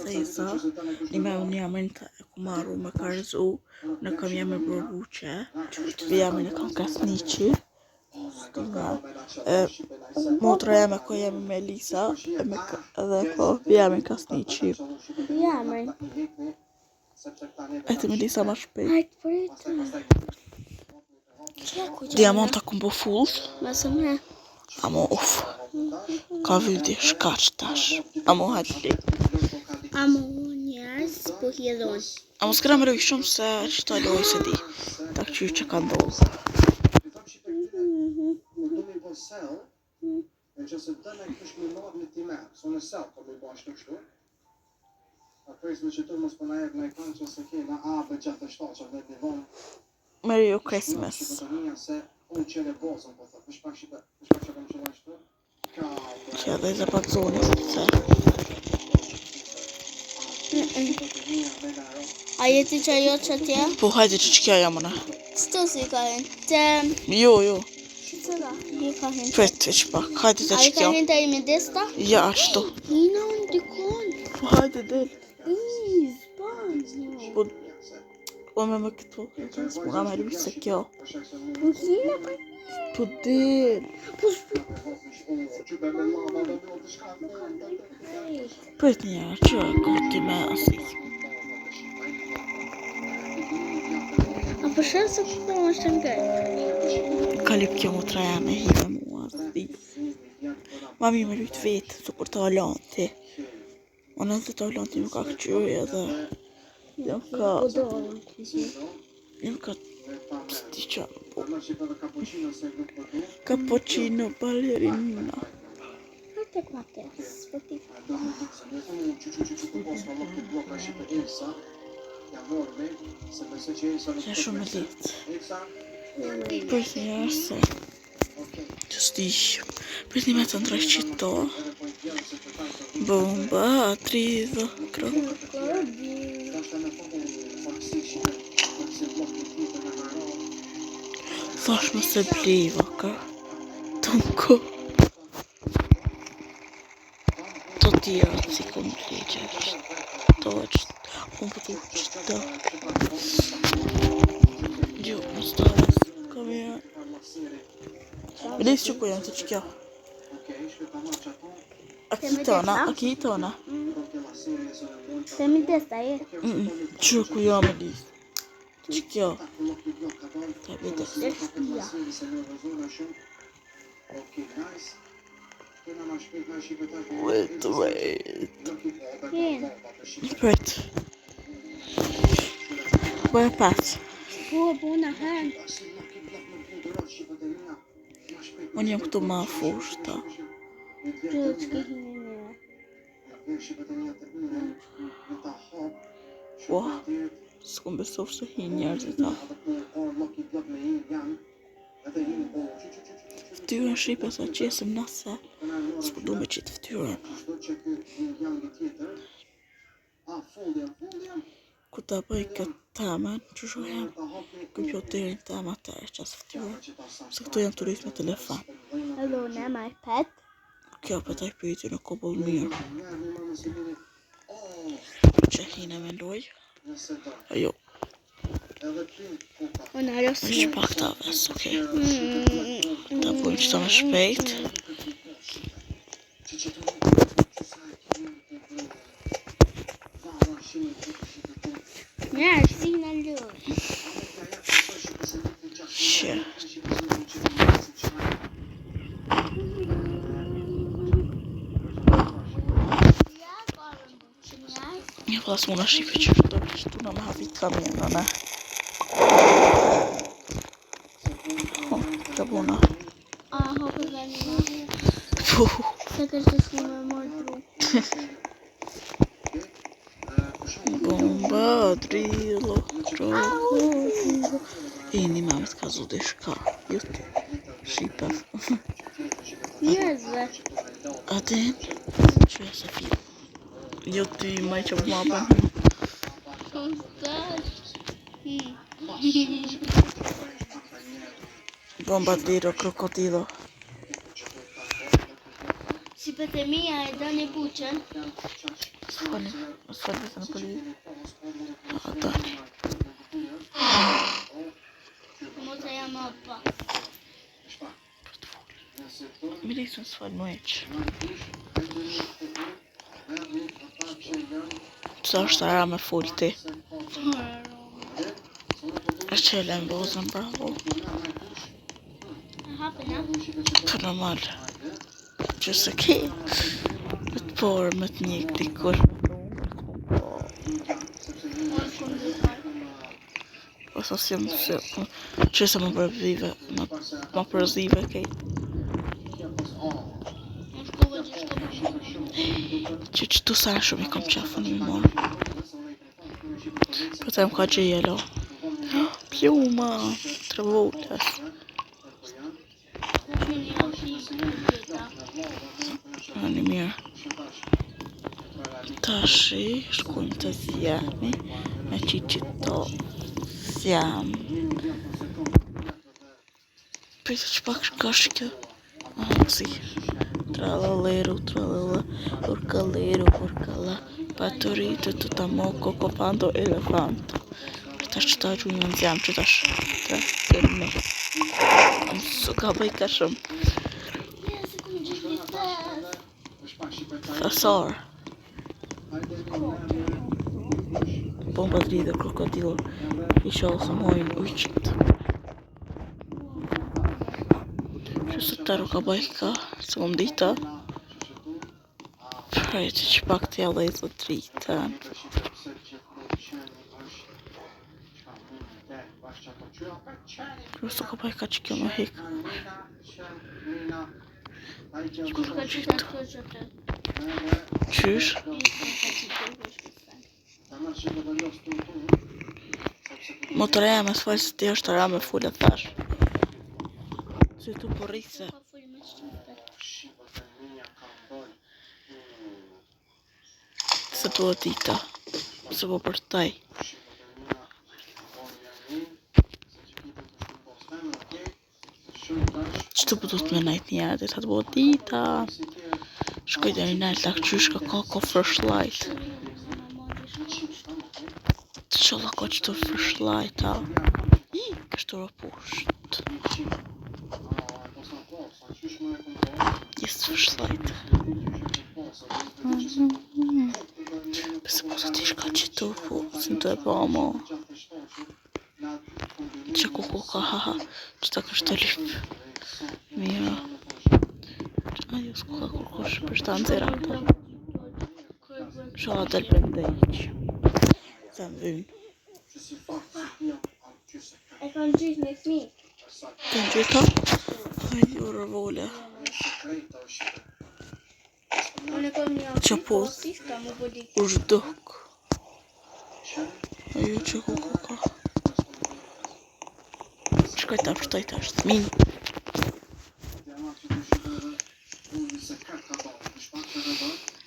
princesa, një me unë jamën të e ku marru me karzu, në kam jemi burbuqe, vi jamën e kam kasniqi, motra jeme ko jemi me Lisa, edhe ko vi jamën kasniqi. Jamën. E ti me Lisa ma shpejt. Hajtë pritë. Diamanta kumbo full. Mësë me. Amo uf. Ka vyti shkaq tash. Amo hajtë. Amo njerës po hjedhon. Amo s'këra më rëvi shumë se që ta lojë se di. Ta këqyr që ka ndodhë. Merry Christmas. Që edhe i zapat zoni se. A jeti që ajo që tje? Po hajde që kja jamona. Qëto si ka hen? Të... Jo. Qëtëra? I ka hen? Pret veç pak, hajde të A i ka kja. hen të i me desta? Ja, ashtu. Hina unë dikon. Po hajde del. Zban. Po me këtu. S'muna me rrë se kjo. Po hina për... Po del. Po shpër. Pret njerë që këti me asi. A për shërë se këto është në gërë? Kalip kjo mu traja me hive mua zi. Mami me rrit vetë, su kur të alanti. Unë edhe të alanti më ka këqyri edhe... Jam ka... Sti qa më po... Cappuccino ballerina. Hajtë e kmates, për ti. Që e shumë e litë. Për njerë se... Që stishëm. Për një me të ndrejsh qito. Bomba, tridhë, kërë. Thash më se bliva, ka. Tunko. Të tjera si kom ligje. To është. Unë për të qëta. Jo, më stavës. Kam e... Vëllis që ku janë të që kjo. A kitona. Se mi desta je? Që ku janë me lisë. Që kjo. Ta vete. Destia. Wait. Jen. Pret. Bëjë pas. Po në hen. Unë jam këtu ma fushta. Që që ke hinë njëra. Po. S'kom besov se hi njerëzit ta. Ftyrën shqipe sa qesim nëse. S'po du me qitë ftyrën. Ku ta bëj këtë temen, që shohem kompjuterin tema të e qasë ftyrën. Se këtu janë turistë me telefon. Hello, në my pet. Kjo për taj pyti në kobull mirë. Që hine me ndoj. Ajo. Unë arës Më që pak ta ves, okej. Ta bujmë që ta me shpejt. Njerë, si në lërë. Që. Një pas muna shqipe që do që tu në me havit kamionën, ne? Të buna. A, hopë dhe një. Puh. Se kështë shku me mërë dru. Bomba, drillo, troko. Një mamet ka zodi shka. Jutë. Shqipe. Njerëzve. Aten. Që e se fi. Jo ty maj që më apën. Bomba diro, krokodilo. Si për të mija e do një buqën. Sfali, sfali vetëm në poli. Dani. Mos e jam apa. Mi lejtë në sfali më eqë. Sa është ara me full ti? Është që e lem bozën, bravo. Hapën, a? Ka normal. Që se ki. Me të porë, me të njëk dikur. Ose si jam se... Që se më përvive, më përzive kej. Që tu sa shumë I kom qafën më morë. Po të ka gjë jelo. Pluma, 3 volës. Ani mirë. Tashi, shkojmë të zjemi. Me qito zjem. Pejtë që pak ka shkë. Aha, si. Tralaleru, urcaleru, urcala. Patorito, tutamoco, copando, elefanto. Tash që ta gjujnë në zjem, që tash të tërme. Su ka bëj ka shumë. Thasar. Bomba dridhe krokodil. I shohë së mojnë ujqit. Që së tëru ka bëj ka, së më dita. Prejtë që pak të jallë e zë dritën. Просто ka bëj ka që kjo më hik. Qysh? Motor e me s'falë se ti është ra me full e thash. Se tu po rrise. Se po dita. Se po për taj. Që të pëtut me najt njerë, dhe të të bëhë dita. Shkoj dhe një najt lak qysh ka flashlight. Të qolla ka që të flashlight, ha. Kështë të rapusht. Jesë flashlight. Pëse po të t'ish ka që të po, si në të e ba ma. Që kuku ka haha, që ta kështë të lip. Mira. Ajo s'ku ka kërkosh për shta nëzira ta. Shala del pëndejq. Sa më vynë. E kanë gjithë me fmi. Kanë gjitha? Hajdi u rëvole. Unë e kom një Që po? ka më bëdi. U zhduk. Ajo që kuku ka. Shkoj ta pështoj ta është min.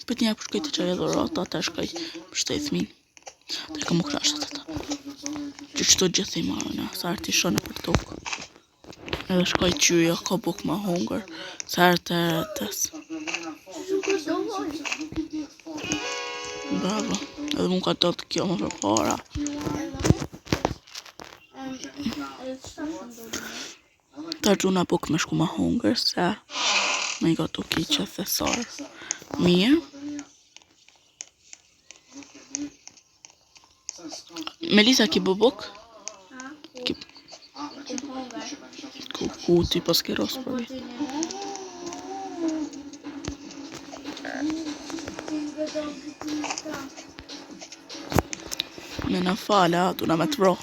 Për një përshkoj të qaj edhe rata, ta shkoj pështoj të min. Të ka më krasht atë ta. Që qëto gjithë I marrëna, sa arti shone për tokë. Edhe shkoj qyja, ka buk ma hungër, sa artë e rëtës. Bravo, edhe mu ka të të kjo më për para. Ta gjuna buk me shku ma hungër, se me I ka të ki që thesar. Mirë. Melisa ki bubuk? Ki... Ku ti pas ke ros për mi? Me në fale, tu na me të vro.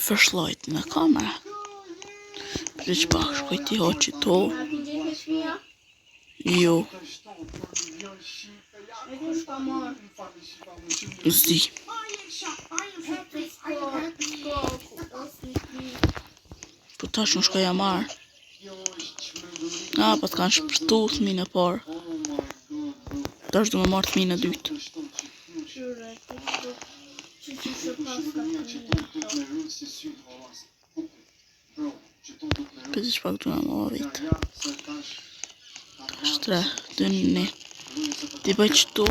Flashlight në kamera. Për që pak shkoj ti hoqi to. Jo. Zdi. Po tash në shkoj a marë. Pa t'kanë shpërtu thmin e parë. Tash du me marë thmin e dytë. Për që pak të në vit. Shtre, 2-1. Ti bëj qëtu.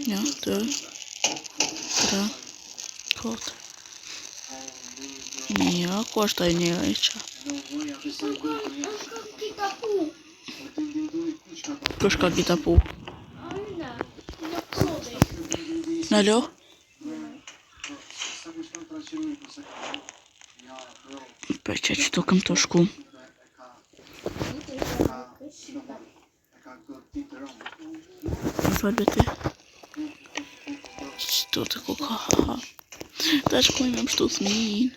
1, 2, 3, 4. Mira, ku është ai njëri që? Kush ka gitapu? Alo? Për që qëtu këm të shku? Më falë beti. Qëtu të ku ka haha. Ta shkojnë me më shtu thmin.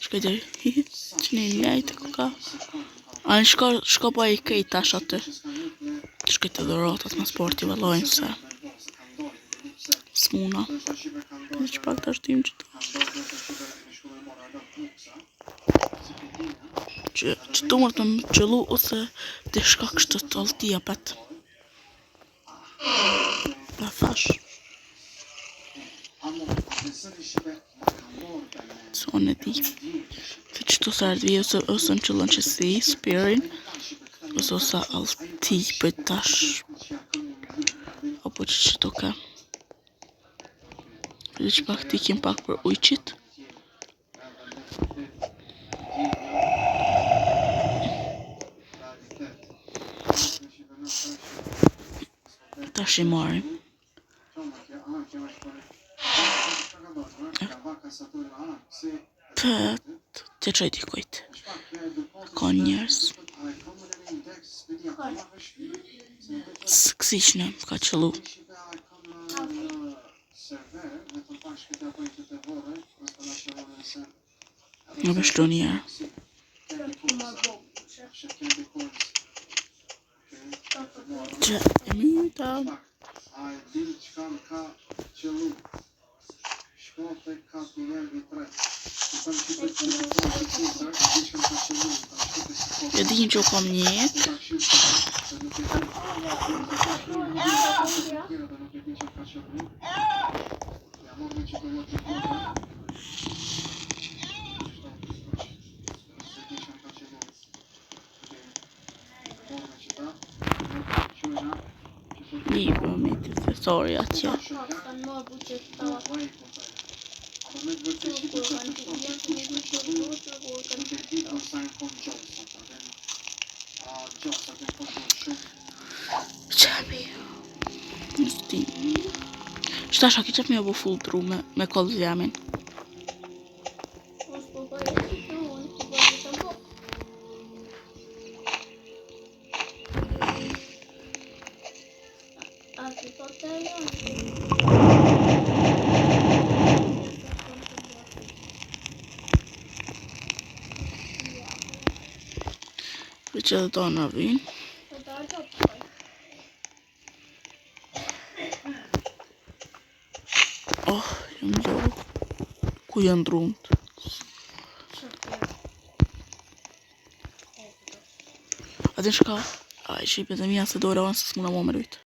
Shkaj dhe që një njajtë ku ka. A në shko pa i kejt tash aty. Shkaj të dhërotat më sporti valojnë se. Smuna. Dhe që pak të ashtim që të. Që të mërë të më qëllu ose të shka kështë të altia pet. Pa fash. So në di. Se që të sartë vi ose në qëllën që si, spirin. Ose alti për tash. Apo që të ka. Dhe që pak t'i kim pak për ujqit. Tash i marim. Pët, të qaj dikojt. Ka njerës. Së kësiqnë, ka qëllu. Në bështu njerë. Që e minuta. E din që kam njët. Libo me të thesori atje. Qemi. Nësti. Qëtasha ki qep me obu full tru me kollë zjamin. Për që dhe ta në vinë. Oh, jam gjohë. Ku janë drumt? A din shka? A i shqipe dhe mija se dore anë se s'muna më më rujtë.